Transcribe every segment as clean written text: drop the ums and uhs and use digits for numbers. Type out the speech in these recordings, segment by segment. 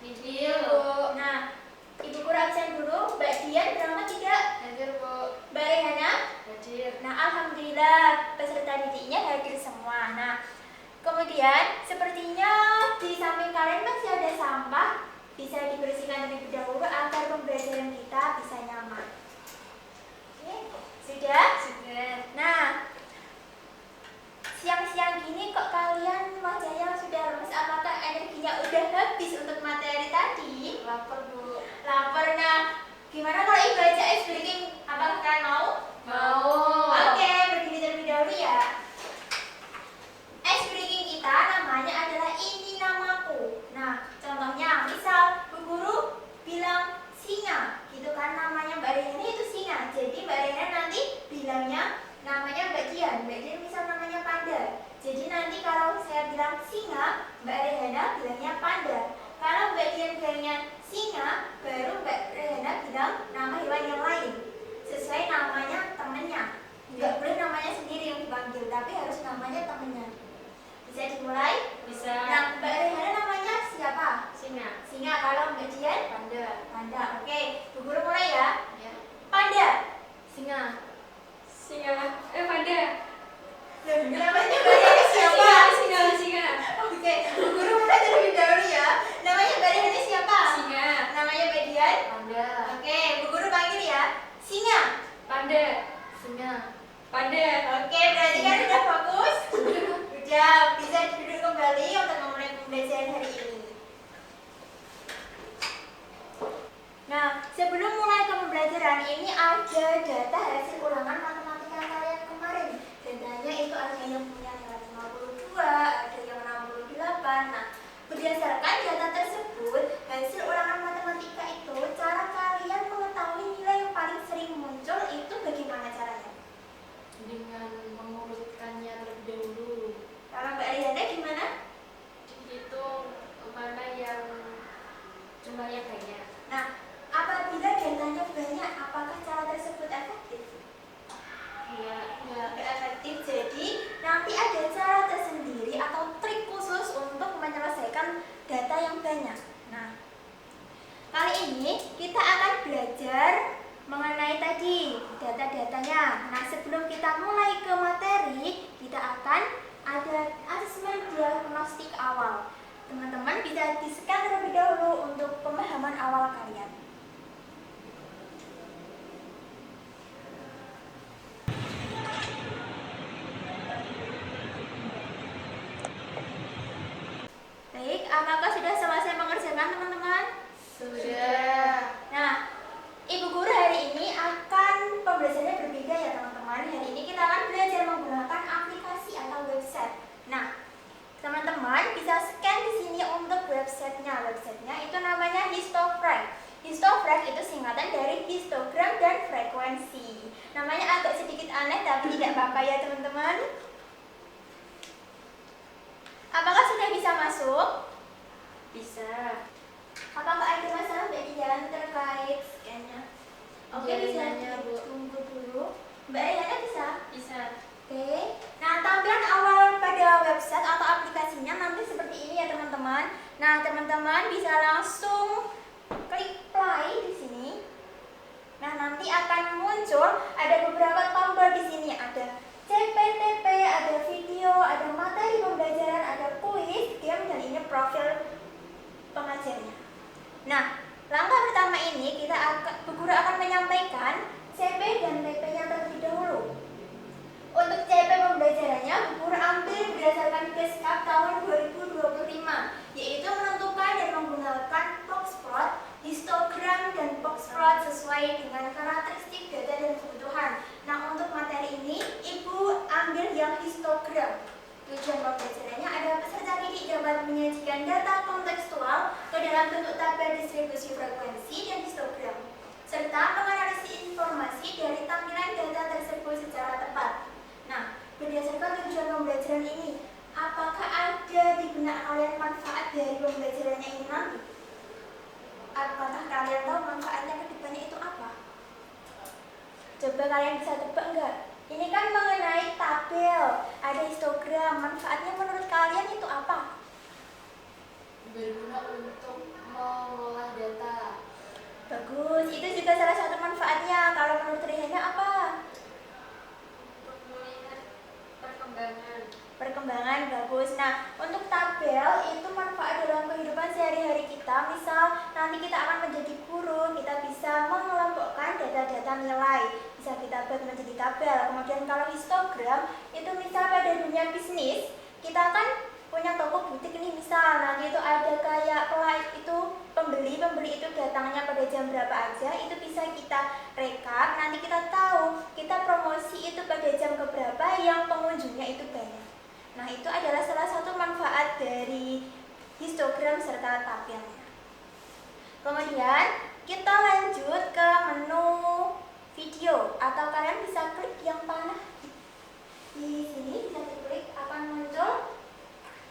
Iya, Bu. Nah, Ibu guru absen dulu. Mbak Dian berangkat tidak? Hadir, Bu. Mbak Rehana? Hadir. Nah, alhamdulillah peserta didiknya hadir semua. Nah, kemudian sepertinya di samping kalian masih ada sampah, bisa dibersihkan terlebih dahulu agar pembelajaran kita bisa nyaman. Oke, sudah? Sudah. Nah, siang-siang gini kok kalian wajahnya sudah lemes? Apakah energinya udah habis untuk materi tadi? Lapar, Bu. Lapar. Nah, gimana kalau Ibu aja ice breaking? Apakah kalian mau? Mau. Oke, berdiri terlebih dahulu ya. Ice breaking kita namanya adalah ini namaku. Nah, contohnya misal Bu Guru bilang singa, gitu kan, namanya Mbak Rehana itu singa. Jadi Mbak Rehana nanti bilangnya namanya Mbak Dian misal namanya panda. Jadi nanti kalau saya bilang singa, Mbak Rehana bilangnya panda. Kalau Mbak Dian bilangnya singa, baru Mbak Rehana bilang nama hewan yang lain sesuai namanya temennya. Nggak boleh namanya sendiri yang dipanggil, tapi harus namanya temennya. Bisa dimulai? Bisa. Nah, Mbak Rehana namanya siapa? Singa. Singa. Kalau Mbak Dian? Panda. Panda. Oke, Bu Guru mulai ya. Ya. Panda. Singa. Singa. Panda. Loh, namanya Mbak Rehana siapa? Singa. Oke, Bu Guru mulai terlebih dahulu ya. Namanya Mbak Rehana siapa? Singa. Namanya Mbak Dian? Panda. Oke, Bu Guru panggil ya. Singa. Panda. Singa. Panda. Oke, berarti kan udah fokus? Udah, bisa duduk kembali untuk memulai pembelajaran hari ini. Nah, sebelum mulai ke pembelajaran ini ada data hasil ulangan matematika kalian kemarin. Datanya itu ada yang punya nilai 52, ada yang 68. Nah, berdasarkan data tersebut, hasil ulangan matematika itu, cara kalian mengetahui nilai yang paling sering muncul itu bagaimana caranya? Dengan mengurutkannya terlebih dahulu. Kalau Mbak Riana gimana? Dihitung mana yang jumlahnya banyak. Nah, apabila datanya banyak, apakah cara tersebut efektif? Ya. Nggak efektif, jadi nanti ada cara tersendiri atau trik khusus untuk menyelesaikan data yang banyak. Nah, kali ini kita akan belajar mengenai tadi data-datanya. Nah, sebelum kita mulai ke materi, kita akan ada asesmen diagnostik awal. Teman-teman bisa di-scan terlebih dahulu untuk pemahaman awal kalian. Baik, apakah sudah selesai mengerjakan teman-teman? Sudah. Nah, Ibu Guru hari ini akan pembelajarannya berbeda ya teman-teman. Hari ini kita akan belajar menggunakan aplikasi atau website. Nah, teman-teman bisa scan di sini untuk websitenya. Websitenya itu namanya Histofrag. Histofrag itu singkatan dari histogram dan frekuensi. Namanya agak sedikit aneh tapi tidak apa-apa ya teman-teman. Apakah sudah bisa masuk? Bisa. Apakah ada masalah Mbak Dian terkait scan-nya? Oke, bisa Jaringannya, Bu. tunggu dulu. Mbak Diana bisa? Bisa. Oke. Nah, tampilan awal pada website atau aplikasinya nanti seperti ini ya teman-teman. Nah, teman-teman bisa langsung klik play di sini. Nah, nanti akan muncul ada beberapa tombol di sini. Ada CPTP, ada video, ada materi pembelajaran, ada kuis, game, dan ini profil pengajarnya. Nah, langkah pertama ini Bu Guru akan menyampaikan CP dan TP-nya terlebih dahulu. Untuk CP pembelajarannya, Bu Guru ambil berdasarkan Beskap tahun 2025, yaitu menentukan dan menggunakan boxplot, histogram, dan boxplot sesuai dengan karakteristik data dan kebutuhan. Nah, untuk materi ini, Ibu ambil yang histogram. Tujuan pembelajarannya adalah peserta didik dapat menyajikan data kontekstual ke dalam bentuk tabel distribusi frekuensi dan histogram, serta menganalisis informasi dari tampilan data tersebut secara tepat. Nah, berdasarkan tujuan pembelajaran ini, apakah ada di benak kalian manfaat dari pembelajarannya ini nanti? Apakah kalian tahu manfaatnya ke depannya itu apa? Coba kalian bisa tebak enggak? Ini kan mengenai tabel, ada histogram. Manfaatnya menurut kalian itu apa? Berguna untuk Nah, untuk tabel itu manfaat dalam kehidupan sehari-hari kita. Misal nanti kita akan menjadi guru, kita bisa mengelompokkan data-data nilai, bisa kita buat menjadi tabel. Kemudian kalau histogram itu misal pada dunia bisnis, kita kan punya toko butik nih, misal nanti itu ada kayak itu pembeli itu datangnya pada jam berapa aja, itu bisa kita rekap. Nanti kita tahu kita promosi itu pada jam keberapa yang pengunjungnya itu banyak. Nah, itu adalah salah satu manfaat dari histogram serta tabelnya. Kemudian kita lanjut ke menu video, atau kalian bisa klik yang panah di sini, bisa diklik akan muncul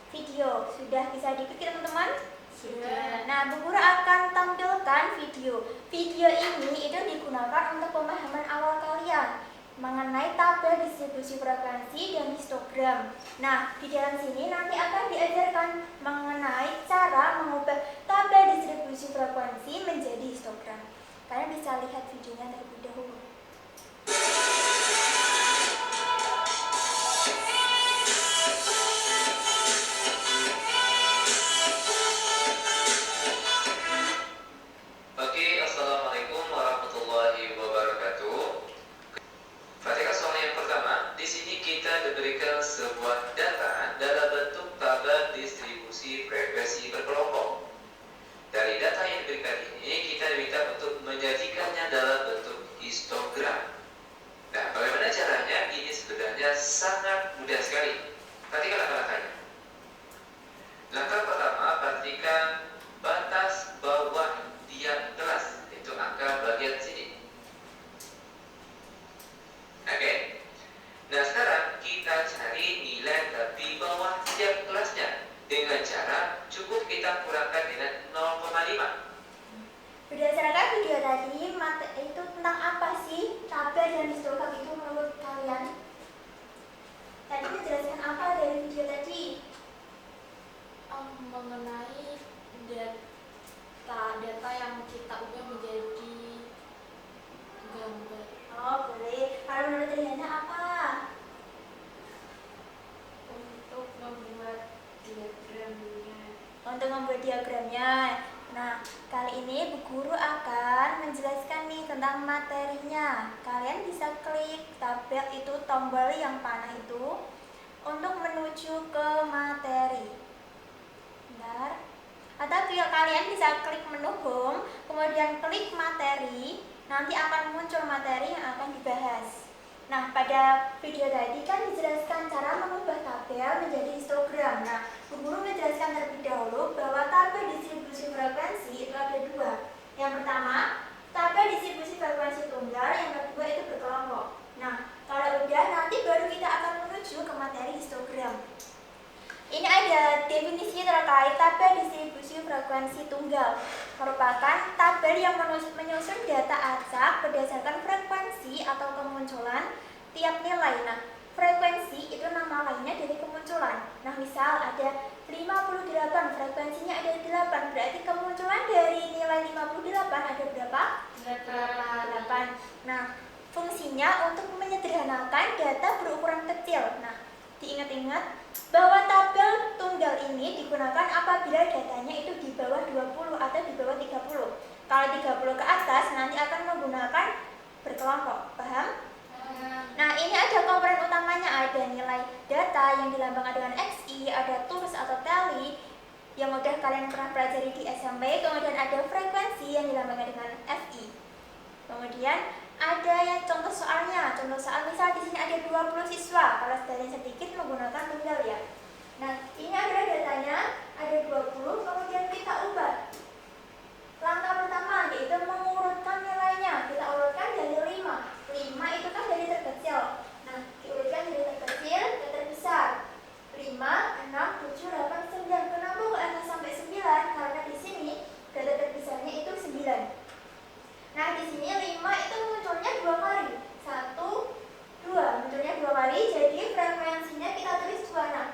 video. Sudah bisa diklik teman-teman? Sudah. Nah, Bu Guru akan tampilkan video. Video ini itu digunakan untuk pemahaman awal kalian mengenai tabel distribusi frekuensi dan histogram. Nah, di dalam sini nanti akan diajarkan mengenai cara mengubah tabel distribusi frekuensi menjadi histogram. Kalian bisa lihat videonya terlebih dahulu. Sebuah data dalam bentuk tabel distribusi frekuensi berkelompok. Dari data yang diberikan ini, kita diminta untuk menyajikannya dalam bentuk histogram. Nah, bagaimana caranya? Ini sebenarnya sangat mudah sekali. Perhatikan langkah-langkahnya. Langkah pertama, perhatikan batas bawah tiap kelas, itu angka bagian sini. Oke. Nah, sekarang kita cari nilai di bawah tiap kelasnya dengan cara cukup kita kurangkan dengan 0,5. Berdasarkan video tadi, itu tentang apa sih tabel dan histogram itu menurut kalian? Tadi menjelaskan apa dari video tadi? Mengenai data yang kita ubah menjadi gambar. Oh, boleh. Kalau menurut Riana apa? Untuk membuat diagramnya. Untuk membuat diagramnya. Nah, kali ini Bu Guru akan menjelaskan nih tentang materinya. Kalian bisa klik tabel itu, tombol yang panah itu untuk menuju ke materi. Bentar. Atau kalian bisa klik menu home, kemudian klik materi, nanti akan muncul materi yang akan dibahas. Nah, pada video tadi kan dijelaskan cara mengubah tabel menjadi histogram. Nah, Bu Guru menjelaskan terlebih dahulu bahwa tabel distribusi frekuensi itu ada dua. Yang pertama, tabel distribusi frekuensi tunggal, yang kedua itu berkelompok. Nah, kalau udah nanti baru kita akan menuju ke materi histogram. Ini ada definisi terkait tabel distribusi frekuensi tunggal. Merupakan tabel yang menyusun data acak berdasarkan frekuensi atau kemunculan tiap nilai. Nah, frekuensi itu nama lainnya dari kemunculan. Nah, misal ada 58, frekuensinya ada 8, berarti kemunculan dari nilai 58 ada berapa? 8. Nah, fungsinya untuk menyederhanakan data berukuran kecil. Nah, diingat-ingat bahwa tabel tunggal ini digunakan apabila datanya itu di bawah 20 atau di bawah 30. Kalau 30 ke atas nanti akan menggunakan berkelompok. Paham? Nah, ini ada komponen utamanya, ada nilai data yang dilambangkan dengan XI, ada tools atau tally yang udah kalian pernah pelajari di SMP, kemudian ada frekuensi yang dilambangkan dengan FI. Kemudian ada yang contoh soalnya. Contoh soal misal di sini ada 20 siswa, kalau datanya sedikit menggunakan tunggal ya. Nah, ini adalah datanya, ada 20, kemudian kita ubah. Langkah pertama yaitu mengurutkan nilainya. Kita urutkan dari 5. 5 itu kan dari terkecil. Nah, diurutkan dari terkecil ke terbesar. 5, 6, 7, 8, 9. Kenapa kok ada sampai 9? Karena di sini data terbesarnya itu 9. Nah, di sini 5 itu munculnya 2 kali. 1, 2. Munculnya 2 kali, jadi frekuensinya kita tulis 2. Nah,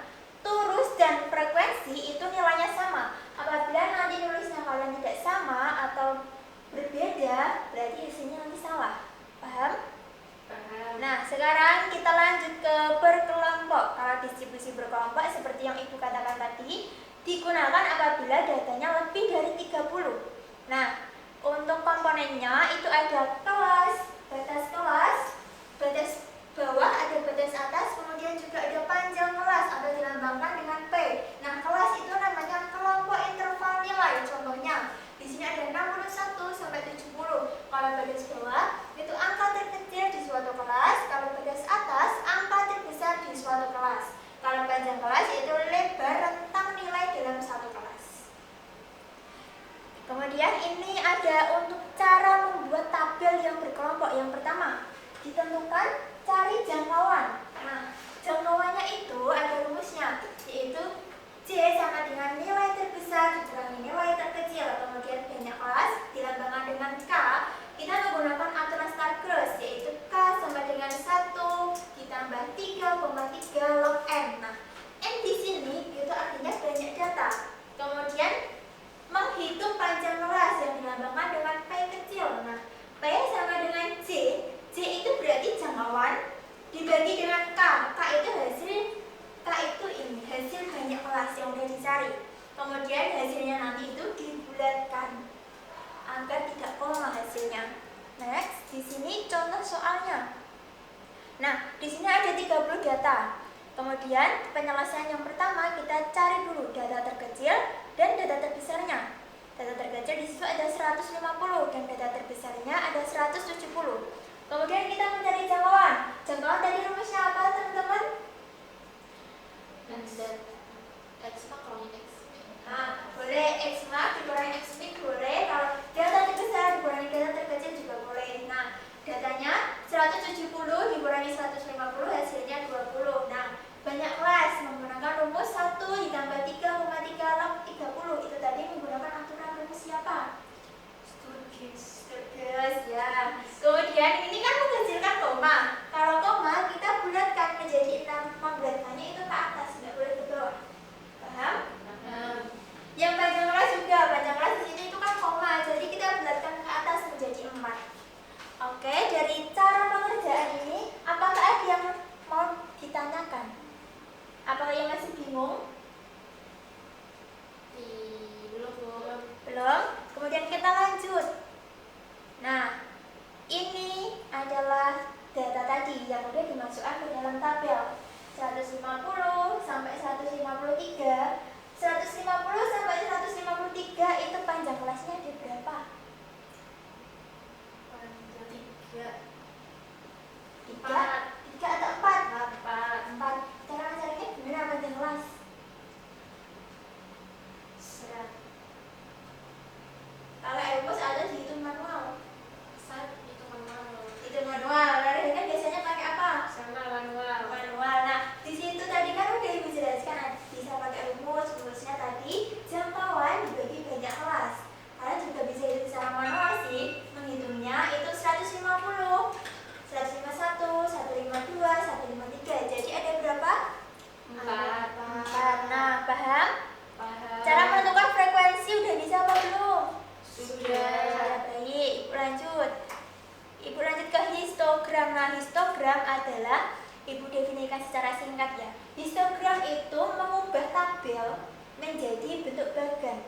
digunakan apabila datanya lebih dari 30. Nah, untuk komponennya itu ada kelas, batas bawah, ada batas atas, kemudian juga ada panjang kelas atau dilambangkan dengan P. Nah, kelas itu namanya kelompok interval nilai. Contohnya, di sini ada 61 sampai 70. Kalau batas bawah itu angka terkecil di suatu kelas, kalau batas atas angka terbesar di suatu kelas. Kalau panjang kelas itu lebar rentang nilai dalam satu kelas. Kemudian ini ada untuk cara membuat tabel yang berkelompok. Yang pertama, ditentukan cari jangkauan. Nah, jangkauannya itu ada rumusnya, yaitu C sama dengan nilai terbesar dikurangi nilai terkecil. Kemudian banyak kelas dilambangkan dengan K. Kita menggunakan aturan Stark-Cross, yaitu K sama dengan 1 ditambah 3,3 log N. Nah, N di sini itu artinya banyak data. Kemudian menghitung panjang kelas yang dilambangkan dengan P kecil. Nah, P sama dengan C. C itu berarti jangkauan dibagi dengan K. K itu hasil banyak kelas yang udah dicari. Kemudian hasilnya nanti itu dibulatkan agar tidak koma hasilnya. Next, di sini contoh soalnya. Nah, di sini ada 30 data. Kemudian penyelesaian yang pertama kita cari dulu data terkecil dan data terbesarnya. Data terkecil di situ ada 150 dan data terbesarnya ada 170. Kemudian kita mencari jangkauan. Jangkauan tadi rumusnya apa, teman-teman? X kurangi X. Nah, boleh X max dikurangi X min boleh. Kalau data terbesar dikurangi data terkecil juga boleh. Nah, datanya 170 dikurangi 150 hasilnya 20. Nah, banyak kelas menggunakan rumus 1 ditambah 3,3 log 30. Itu tadi menggunakan aturan rumus siapa? Sturges ya. Kemudian ini kan menghasilkan koma. Kalau koma kita bulatkan menjadi 6. Membulatkannya itu ke atas, tidak boleh ke bawah. Paham? Yang panjang kelas juga, panjang kelas di sini itu kan koma, jadi kita bulatkan ke atas menjadi 4. Oke, dari cara pengerjaan ini, apakah ada yang mau ditanyakan? Apakah yang masih bingung? Belum? Kemudian kita lanjut. Nah, ini adalah data tadi yang sudah dimasukkan ke dalam tabel. 150 sampai 153. 150 sampai 153 itu panjang kelasnya ada berapa? Panjang 3. 3 atau 4? 4. Cara mencarinya gimana panjang kelas? Kalau rumus ada dihitung manual. Hitung manual. Lalu kan biasanya pakai apa? Manual. Nah, di situ tadi kan udah Ibu jelaskan bisa pakai rumusnya tadi jangkauan dibagi banyak kelas. Kalian juga bisa hitung secara manual sih. Menghitungnya itu 150, 151, 152, 153. Jadi ada berapa? 4. Nah, paham? Cara menentukan frekuensi udah bisa apa belum? Sudah. Baik, lanjut. Ibu lanjut ke histogram. Nah, histogram adalah Ibu definisikan secara singkat ya. Histogram itu mengubah tabel menjadi bentuk bagan.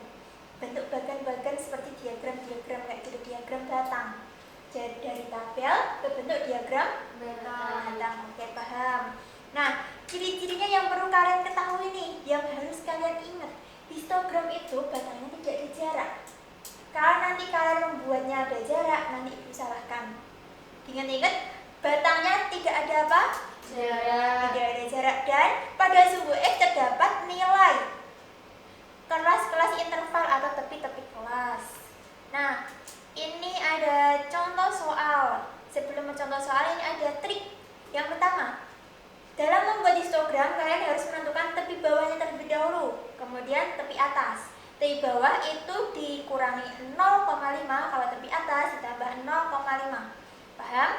Bentuk bagan-bagan seperti diagram-diagram kayak gitu, diagram batang. Jadi dari tabel ke bentuk diagram batang. Oke, paham. Nah, ciri-cirinya yang perlu kalian ketahui nih, yang harus kalian ingat. Histogram itu batangnya tidak ada jarak. Kalau nanti kalian membuatnya ada jarak, nanti Ibu salahkan. Ingat-ingat, batangnya tidak ada apa? Jarak. Tidak ada jarak. Dan pada sumbu X terdapat nilai kelas-kelas interval atau tepi-tepi kelas. Nah, ini ada contoh soal. Sebelum mencontoh soal, ini ada trik. Yang pertama, dalam membuat histogram, kalian harus menentukan tepi bawahnya terlebih dahulu, kemudian tepi atas. Tepi bawah itu dikurangi 0,5, kalau tepi atas ditambah 0,5. Paham?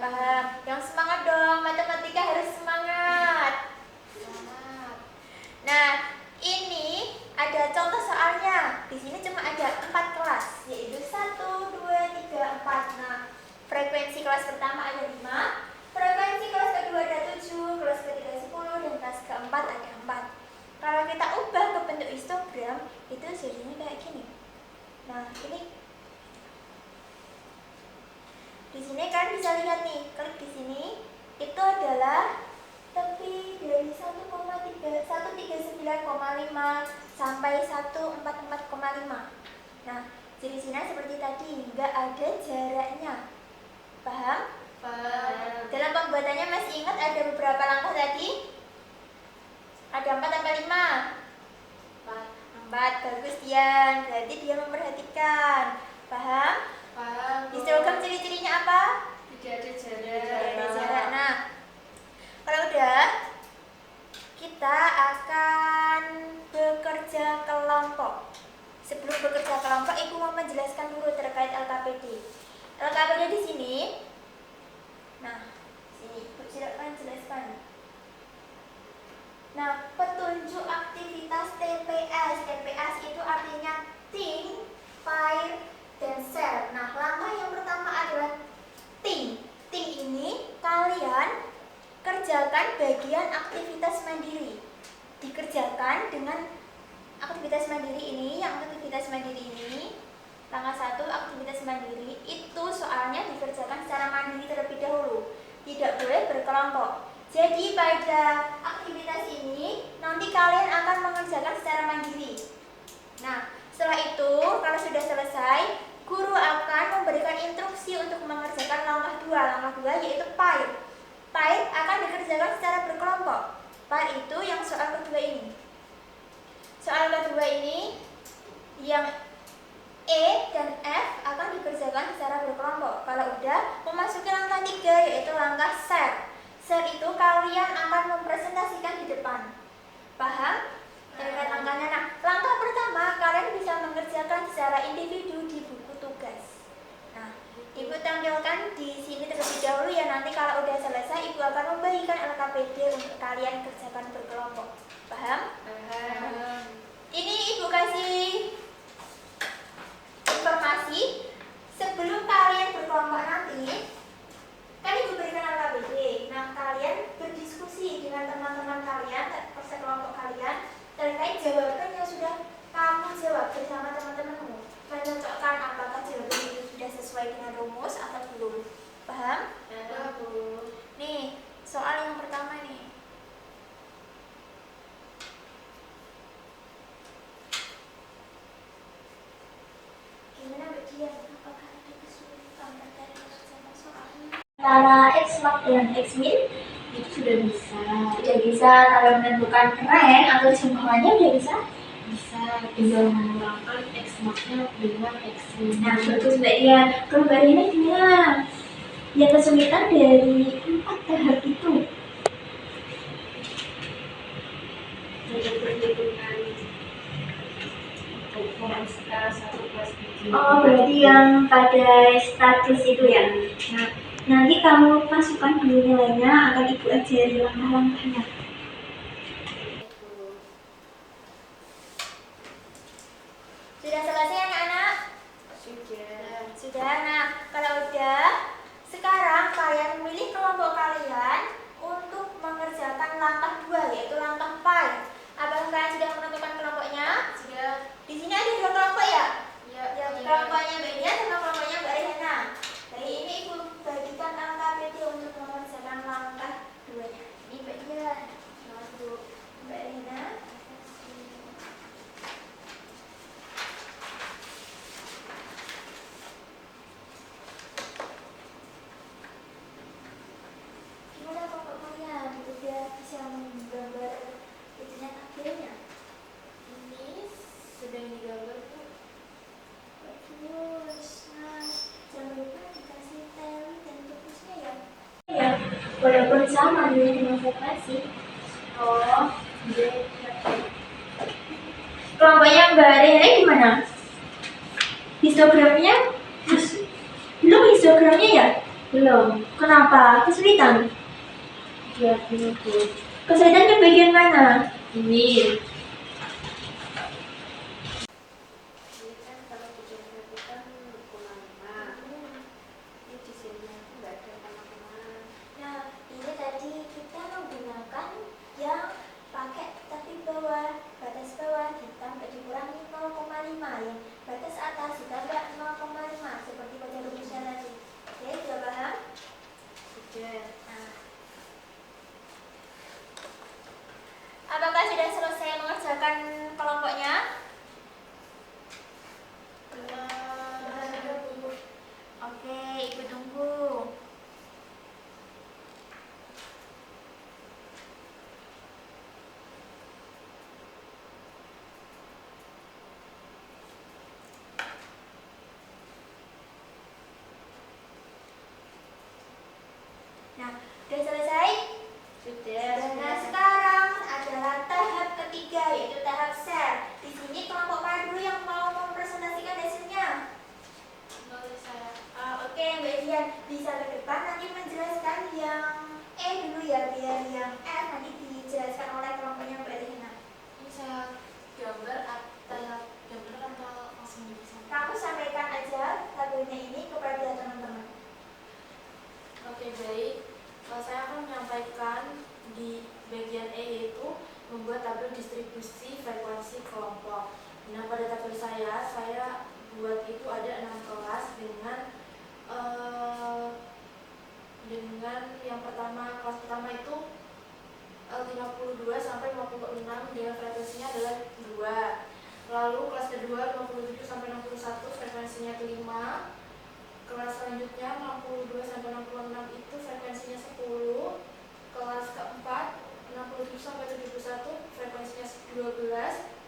Paham. Yang semangat dong, matematika harus semangat. Nah, ini ada contoh soalnya. Di sini cuma ada 4 kelas, yaitu 1, 2, 3, 4. Nah, frekuensi kelas pertama ada 5, frekuensi kelas kedua ada 7, kelas ketiga 10, dan kelas keempat ada 4. Kalau kita ubah histogram itu jadinya kayak gini. Nah, ini di sini kalian bisa lihat nih, klik di sini itu adalah tepi dari 139,5 sampai 144,5. Nah, ciri-cirinya seperti tadi, nggak ada jaraknya. Paham? Paham. Dalam pembuatannya masih ingat ada beberapa langkah tadi? Ada 4 sampai 5. 4, bagus Dian. Berarti dia memperhatikan. Paham? Paham. Histogram ciri-cirinya apa? Tidak ada jarak. Tidak ada jarak. Nah, kalau udah, kita akan bekerja kelompok. Sebelum bekerja kelompok, Ibu mau menjelaskan dulu terkait LKPD. LKPD di sini. Nah, sini Ibu silakan jelaskan. Nah, petunjuk aktivitas TPS. TPS itu artinya think, fire, dan share. Nah, langkah yang pertama adalah think. Think ini kalian kerjakan bagian aktivitas mandiri. Dikerjakan dengan aktivitas mandiri ini. Yang aktivitas mandiri ini, langkah 1 aktivitas mandiri itu soalnya dikerjakan secara mandiri terlebih dahulu. Tidak boleh berkelompok. Jadi pada aktivitas ini nanti kalian akan mengerjakan secara mandiri. Nah, setelah itu kalau sudah selesai, guru akan memberikan instruksi untuk mengerjakan langkah 2. Langkah 2 yaitu pair. Pair akan dikerjakan secara berkelompok. Pair itu yang soal kedua ini. Soal kedua ini yang E dan F akan dikerjakan secara berkelompok. Kalau udah, memasuki langkah 3 yaitu langkah share. Share itu kalian akan mempresentasikan di depan. Paham? Terkait langkahnya. Nah, langkah pertama kalian bisa mengerjakan secara individu di buku tugas. Nah, Ibu tampilkan di sini terlebih dahulu ya. Nanti kalau udah selesai, Ibu akan membagikan LKPD untuk kalian kerjakan berkelompok. Paham? Paham. Ini Ibu kasih informasi sebelum kalian berkelompok nanti. Kan Ibu berikan LKPD. Nah, kalian berdiskusi dengan teman-teman kalian, sekelompok kalian terkait jawaban yang sudah kamu jawab bersama teman-temanmu. Mencocokkan apakah jawaban itu sudah sesuai dengan rumus atau belum. Paham? Paham, Bu. Nih, soal yang pertama nih. Gimana Mbak Dian? Apakah ada kesulitan terkait mengerjakan soalnya? Antara X max dan X min Itu sudah bisa. sudah bisa. Kalau menentukan rank atau jumlahnya udah bisa. Bisa tinggal mengurangkan X max-nya dengan X min. Nah, bagus Mbak Dian. Kalau Mbak Dian gimana? Yang kesulitan dari 4 tahap itu. Untuk perhitungan ukuran skala 1/7. Oh, berarti yang pada status itu ya. Nah, nanti kamu masukkan dulu nilainya, akan Ibu ajari langkah-langkahnya. Sudah selesai anak-anak? Sudah. Sudah. Nah, kalau udah, sekarang kalian memilih kelompok kalian untuk mengerjakan langkah 2 yaitu langkah pair. Apakah kalian sudah menentukan kelompoknya? Sudah. Di sini ada 2 kelompok ya? Ya. Yang kelompoknya Mbak Dian sama kelompoknya Mbak Rehana. Dari ini Ibu bagikan LKPD untuk mengerjakan langkah 2-nya. Ini Mbak Dian. Lalu Mbak Rehana. Gimana kelompok kalian? Udah bisa menggambar itunya tabelnya? Ini sedang digambar, Bu. Bagus. Nah, jangan lupa dikasih tali dan tepusnya ya. Ya, walaupun sama dengan vokasi. Oh, iya. Kelompoknya Mbak Rehana gimana? Histogramnya? Belum histogramnya ya? Belum. Kenapa? Kesulitan? Ya, ini, Bu. Kesulitannya bagian mana? Ini. Ini kan kalau diperhatikan ukuran 5. Ini di sini aku nggak ada tengah-tengah. Nah, ini tadi kita menggunakan yang pakai tepi bawah, batas bawah ditambah dikurangi sudah selesai mengerjakan kelompoknya? Oke, Ibu tunggu. Nah, sudah selesai? Sudah. Nah, sekarang adalah tahap ketiga, yaitu tahap share. Di sini kelompok mana dulu yang mau mempresentasikan hasilnya? Boleh saya. Oke, Mbak Dian bisa ke depan nanti menjelaskan yang E dulu ya, biar yang F nanti dijelaskan oleh kelompoknya Mbak Diana. Ini saya gambar atau langsung bisa? Kamu sampaikan aja tabelnya ini kepada teman-teman. Oke, baik. Saya akan menyampaikan di bagian E, yaitu membuat tabel distribusi frekuensi kelompok. Nah, pada tabel saya buat itu ada 6 kelas dengan yang pertama, kelas pertama itu 52 sampai 56 dengan frekuensinya adalah 2. Lalu kelas kedua 57 sampai 61 frekuensinya kelima. Kelas selanjutnya 62 sampai 66 itu frekuensinya 10. Kelas keempat 67 sampai 71 frekuensinya 12.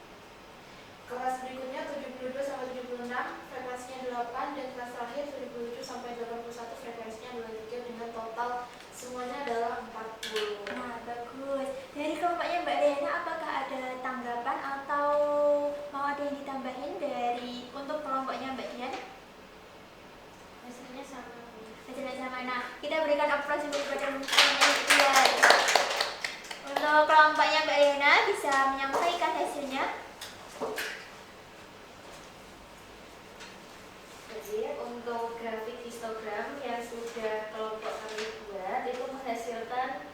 Kelas berikutnya 72 sampai 76 frekuensinya 8, dan kelas terakhir 77 sampai 81 frekuensinya 23 dengan total semuanya adalah 40. Nah, bagus. Dari kelompoknya Mbak Diana, apakah ada tanggapan atau mau ada yang ditambahin dari untuk kelompoknya Mbak Dian? Hasilnya sama. Hasilnya sama. Nah, kita berikan aplaus untuk kepada kelompoknya Mbak Dian. Untuk kelompoknya Mbak Diana bisa menyampaikan hasilnya. Jadi untuk grafik histogram yang sudah kelompok kami buat itu menghasilkan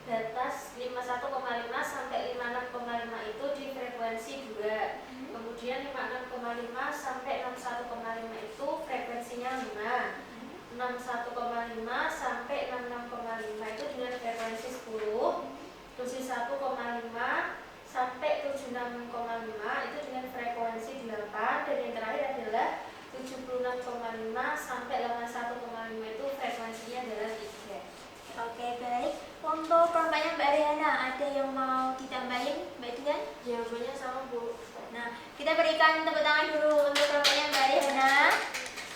data 51,5 sampai 56,5 itu di frekuensi 2. Kemudian 56,5 sampai 61,5 itu frekuensinya 5. 61,5 sampai 66,5 itu dengan frekuensi 10. 71,5 sampai 76,5 itu dengan frekuensi 8, dan yang terakhir adalah 76,5 sampai 81,5 itu frekuensinya adalah 3. Oke, baik. Untuk kelompoknya Mbak Riana, ada yang mau ditambahin Mbak Dian? Jawabannya sama, Bu. Nah, kita berikan tepuk tangan dulu untuk kelompoknya Mbak Riana.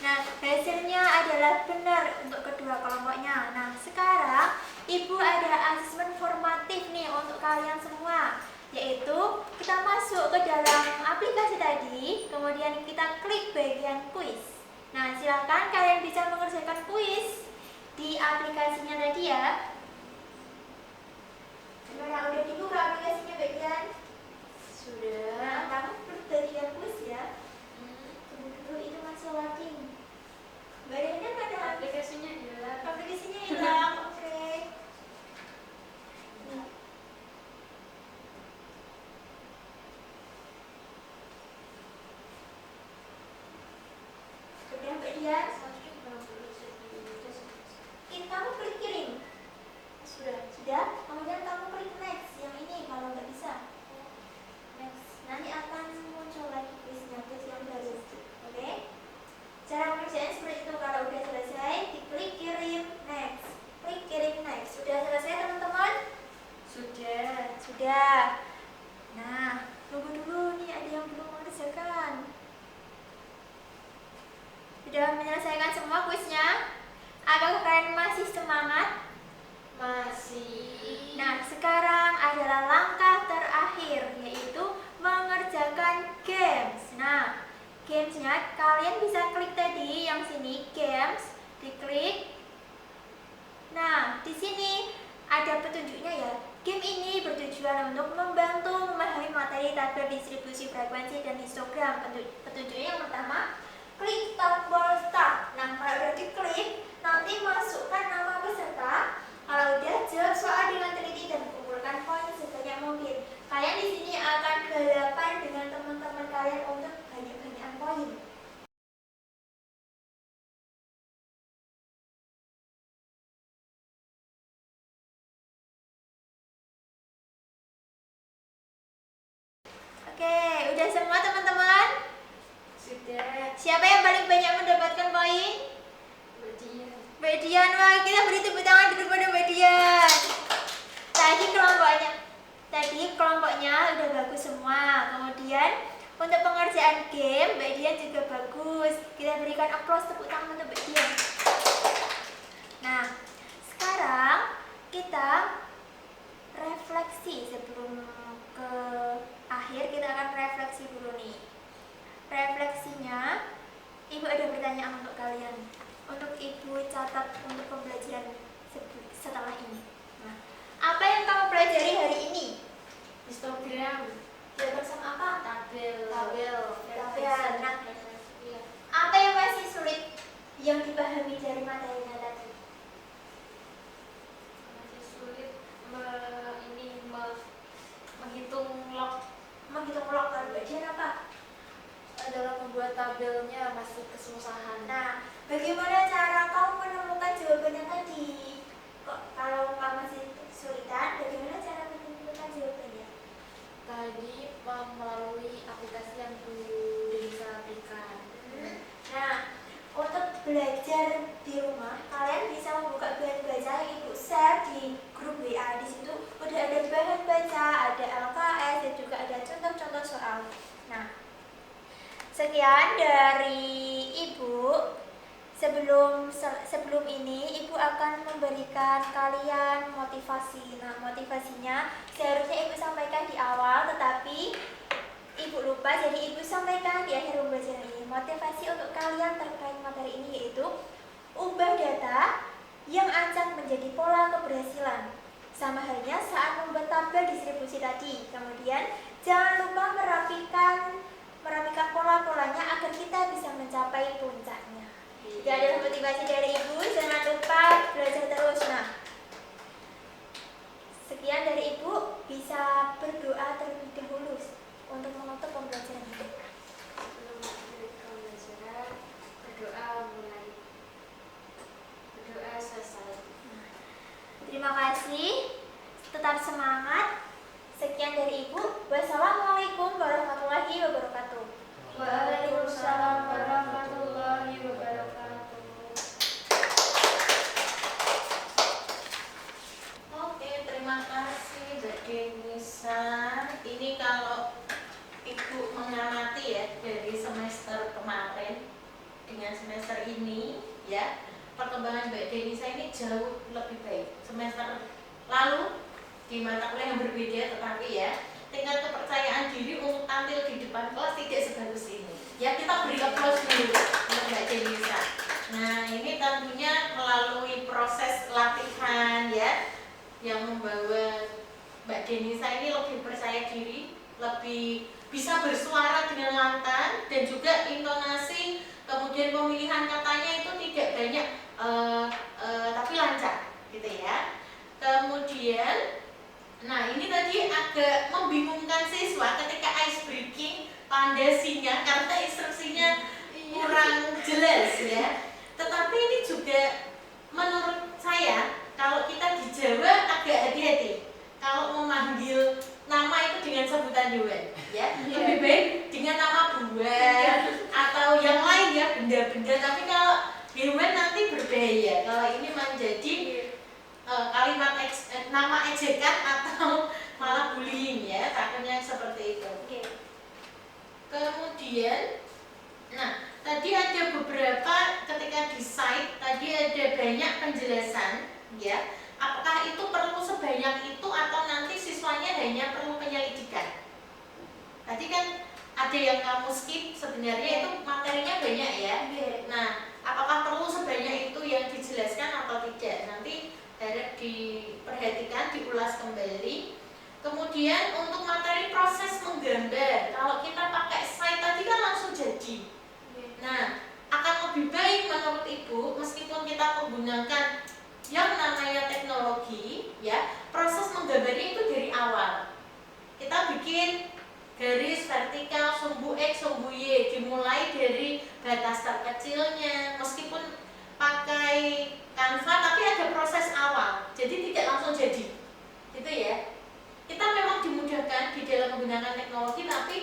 Nah, hasilnya adalah benar untuk kedua kelompoknya. Nah, sekarang Ibu ada asesmen formatif nih untuk kalian semua, yaitu kita masuk ke dalam aplikasi tadi, kemudian kita klik bagian kuis. Nah, silakan kalian bisa mengerjakan kuis di aplikasinya tadi ya. Gimana, udah dibuka aplikasinya bagian? Sudah. Nah, kamu bagian kuis ya. Tunggu dulu, itu masih loading. Mbak Diana ada Aplikasinya hilang. aplikasinya hilang. Oke. Nah. Sudah Mbak Dian? Kamu klik kirim. Sudah. Kemudian kamu klik next. Yang ini kalau nggak bisa. Next. Nanti akan muncul lagi kuisnya, kuis yang baru. Oke? Cara mengerjakan seperti itu. Kalau udah selesai, diklik kirim next. Klik kirim next. Sudah selesai teman-teman? Sudah. Nah, tunggu dulu nih, ada yang belum mengerjakan. Sudah menyelesaikan semua kuisnya? Apakah kalian masih semangat? Masih. Nah, sekarang adalah langkah terakhir, yaitu mengerjakan games. Nah, gamesnya kalian bisa klik tadi yang sini, games, diklik. Nah, di sini ada petunjuknya ya. Game ini bertujuan untuk membantu memahami materi tabel distribusi frekuensi dan histogram. Petunjuknya yang pertama, klik tombol start. Nah, kalau udah diklik, nanti masukkan nama peserta. Kalau udah, jawab soal dengan teliti dan kumpulkan poin sebanyak mungkin. Kalian di sini akan balapan dengan teman-teman kalian untuk banyak-banyakan poin. Sudah semua teman-teman? Sudah. Siapa yang paling banyak mendapatkan poin? Bagian. Mbak Dian, wah kita beri tepuk tangan dulu pada Mbak Dian. Tadi kelompoknya udah bagus semua. Kemudian untuk pengerjaan game Mbak Dian juga bagus. Kita berikan aplaus tepuk tangan untuk Mbak Dian. Nah, sekarang kita refleksi. Sebelum ke akhir kita akan refleksi dulu nih. Refleksinya, Ibu ada pertanyaan untuk kalian. Untuk Ibu catat untuk pembelajaran setelah ini. Nah, apa yang kamu pelajari hari ini? Histogram. Jawaban sama apa? Tabel. Nah, Iya. apa yang masih sulit yang dipahami dari materinya tadi? Masih sulit menghitung log. Menghitung log kan bagian apa? Dalam membuat tabelnya masih kesusahan. Nah, bagaimana cara kamu menemukan jawabannya tadi? Kalau kamu masih kesulitan, bagaimana cara menemukan jawabannya? Tadi melalui aplikasi yang bisa aplikasikan. Nah, untuk belajar di rumah, kalian bisa membuka bahan baca yang Ibu share di grup WA. Di situ udah ada bahan baca, ada LKS, dan juga ada contoh-contoh soal. Nah, sekian dari Ibu. Sebelum ini Ibu akan memberikan kalian motivasi. Nah, motivasinya seharusnya Ibu sampaikan di awal, tetapi Ibu lupa, jadi Ibu sampaikan di akhir pembelajaran ini. Motivasi untuk kalian terkait materi ini yaitu ubah data yang acak menjadi pola keberhasilan. Sama halnya saat membuat tabel distribusi tadi. Kemudian jangan lupa merapikan pola-polanya agar kita bisa mencapai puncaknya. Jika ada motivasi dari Ibu, jangan lupa belajar terus. Nah, sekian dari Ibu, bisa berdoa terlebih dahulu untuk menutup pembelajaran ini. Sebelum akhir pembelajaran, berdoa selesai. Terima kasih, tetap semangat. Sekian dari Ibu. Wassalamualaikum warahmatullahi wabarakatuh. Waalaikumsalam warahmatullahi wabarakatuh. Oke, terima kasih Mbak Denisa. Ini kalau Ibu mengamati ya dari semester kemarin dengan semester ini ya, perkembangan Mbak Denisa ini jauh lebih baik. Semester lalu di mata kuliah yang berbeda, tetapi ya tingkat kepercayaan diri untuk tampil di depan kelas tidak sebagus ini. Ya, kita beri applause dulu untuk Mbak Denisa. Nah, ini tentunya melalui proses latihan ya, yang membawa Mbak Denisa ini lebih percaya diri, lebih bisa bersuara dengan lantang, dan juga intonasi, kemudian pemilihan katanya itu tidak banyak tapi lancar gitu ya. Kemudian nah, ini tadi agak membingungkan siswa ketika ice breaking pandasinya karena instruksinya kurang jelas ya. Tetapi ini juga menurut saya kalau kita di Jawa agak hati-hati kalau memanggil nama itu dengan sebutan hewan ya. Lebih baik dengan nama buah atau yang lain ya, benda-benda. Tapi kalau hewan nanti berbahaya kalau ini menjadi kalimat nama ejekan atau malah bullying ya, takutnya seperti itu. Kemudian, nah tadi ada beberapa ketika di site tadi ada banyak penjelasan ya. Apakah itu perlu sebanyak itu atau nanti siswanya hanya perlu penyelidikan? Tadi kan ada yang kamu skip, sebenarnya itu materinya banyak ya. Nah, apakah perlu sebanyak itu yang dijelaskan atau tidak? Nanti harap diperhatikan, diulas kembali. Kemudian untuk materi proses menggambar, kalau kita pakai slide tadi kan langsung jadi. Nah, akan lebih baik menurut Ibu, meskipun kita menggunakan yang namanya teknologi, ya, proses menggambarnya itu dari awal. Kita bikin garis vertikal, sumbu X, sumbu Y, dimulai dari batas terkecilnya, meskipun pakai Canva tapi ada proses awal, jadi tidak langsung jadi, gitu ya. Kita memang dimudahkan di dalam menggunakan teknologi, tapi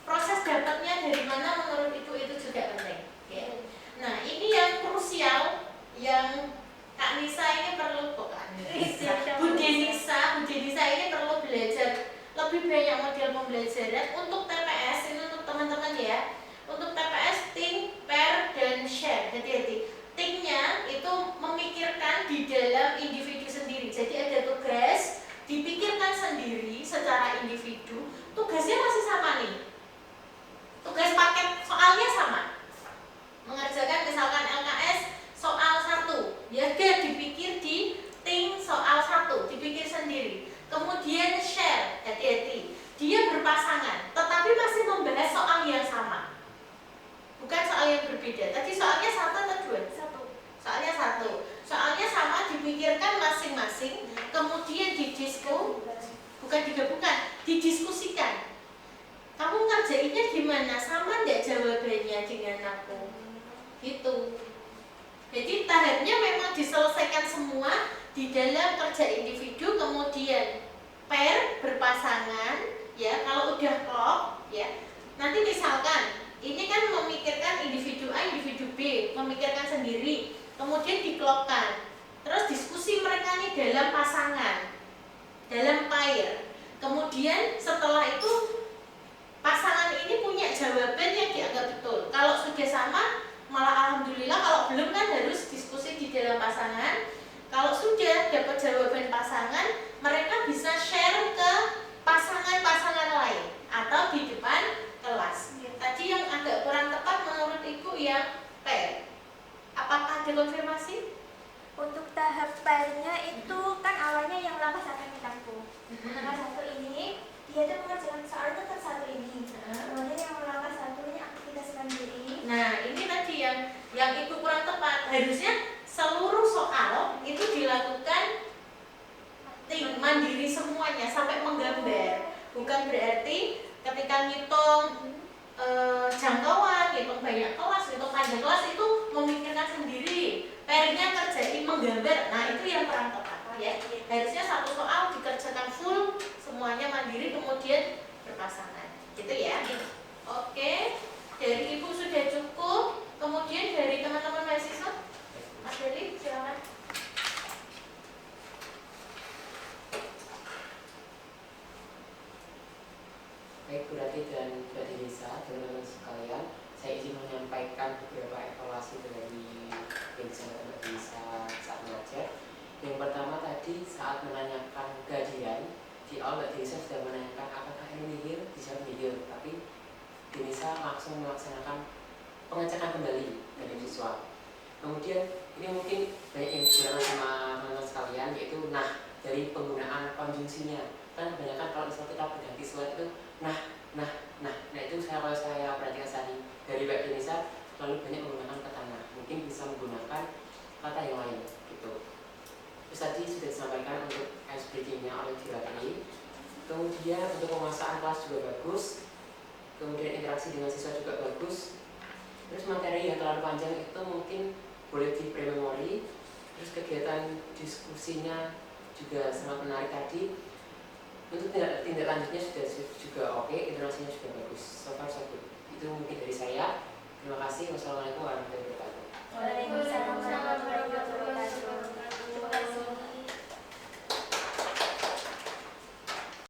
proses dapatnya dari mana menurut Ibu itu juga penting. Ya. Nah, ini yang krusial yang Kak Nisa ini perlu kok Kak Nisa. Bu Denisa ini perlu belajar lebih banyak model pembelajaran untuk TPS ini untuk teman-teman ya. Untuk TPS think, pair, dan share. Hati-hati. Think-nya itu memikirkan di dalam individu sendiri. Jadi ada tugas dipikirkan sendiri secara individu. Tugasnya masih sama nih. Tugas paket soalnya sama. Mengerjakan misalkan LKS soal 1, ya dia dipikir di think soal 1, dipikir sendiri. Kemudian share, hati-hati, dia berpasangan, tetapi masih membahas soal yang sama, bukan soal yang berbeda. Tadi soalnya 1 atau 2? 1. Soalnya 1. Soalnya sama, dipikirkan masing-masing, kemudian didiskusikan. Kamu ngerjainnya gimana? Sama enggak jawabannya dengan aku? Gitu. Jadi tahapnya memang diselesaikan semua di dalam kerja individu, kemudian pair berpasangan ya. Kalau udah klop ya, nanti misalkan ini kan memikirkan individu A, individu B, memikirkan sendiri, kemudian diklopkan. Terus diskusi mereka nih dalam pasangan, dalam pair. Kemudian setelah itu pasangan ini punya jawaban yang dianggap betul. Kalau sudah sama, malah alhamdulillah. Kalau belum kan harus diskusi di dalam pasangan. Kalau sudah dapat jawaban pasangan, mereka bisa share ke pasangan-pasangan lain atau di depan kelas. Tadi yang agak kurang tepat menurut Ibu yang pair. Apakah ada konfirmasi? Untuk tahap pairnya itu kan awalnya yang langkah 1 mintaku. Langkah 1 ini dia tuh mengerjakan soal tetap 1 ini. Kemudian yang langkah 1 ini aktivitas mandiri. Nah, ini tadi yang Ibu kurang tepat. Harusnya seluruh soal itu dilakukan mandiri semuanya sampai menggambar. Bukan berarti ketika ngitung jangkauan, ngitung banyak kelas, ngitung panjang kelas itu memikirkan sendiri. Pairnya kerjain menggambar. Nah, itu yang kurang tepat ya. Harusnya satu soal dikerjakan full semuanya mandiri, kemudian berpasangan. Gitu ya. Oke. Dari Ibu sudah cukup. Kemudian dari teman-teman mahasiswa, Mas Deli, silakan. Baik, Bu Rati dan Mbak Denisa, teman-teman sekalian, saya izin menyampaikan beberapa evaluasi dari Denisa dan Mbak Denisa saat mengajar. Yang pertama tadi saat menanyakan gajian, di awal Mbak Denisa sudah menanyakan apakah ini nihil, dijawab nihil, tapi Denisa langsung melaksanakan pengecekan kembali dari siswa. Kemudian ini mungkin banyak yang digunakan sama teman-teman sekalian, yaitu nah dari penggunaan konjungsinya. Kan kebanyakan kalau misalnya kita berganti slide itu nah itu kalau saya perhatikan tadi dari Mbak Denisa selalu banyak menggunakan kata nah, mungkin bisa menggunakan kata yang lain gitu. Terus tadi sudah disampaikan untuk ice breaking-nya oleh Bu Rati. Kemudian untuk pemasakan kelas juga bagus. Kemudian interaksi dengan siswa juga bagus. Terus materi yang terlalu panjang itu mungkin boleh di pre-memori. Terus kegiatan diskusinya juga sangat menarik tadi. Untuk tindak lanjutnya sudah juga oke, interaksinya juga bagus. So far so good. Itu mungkin dari saya. Terima kasih. Wassalamualaikum warahmatullahi wabarakatuh.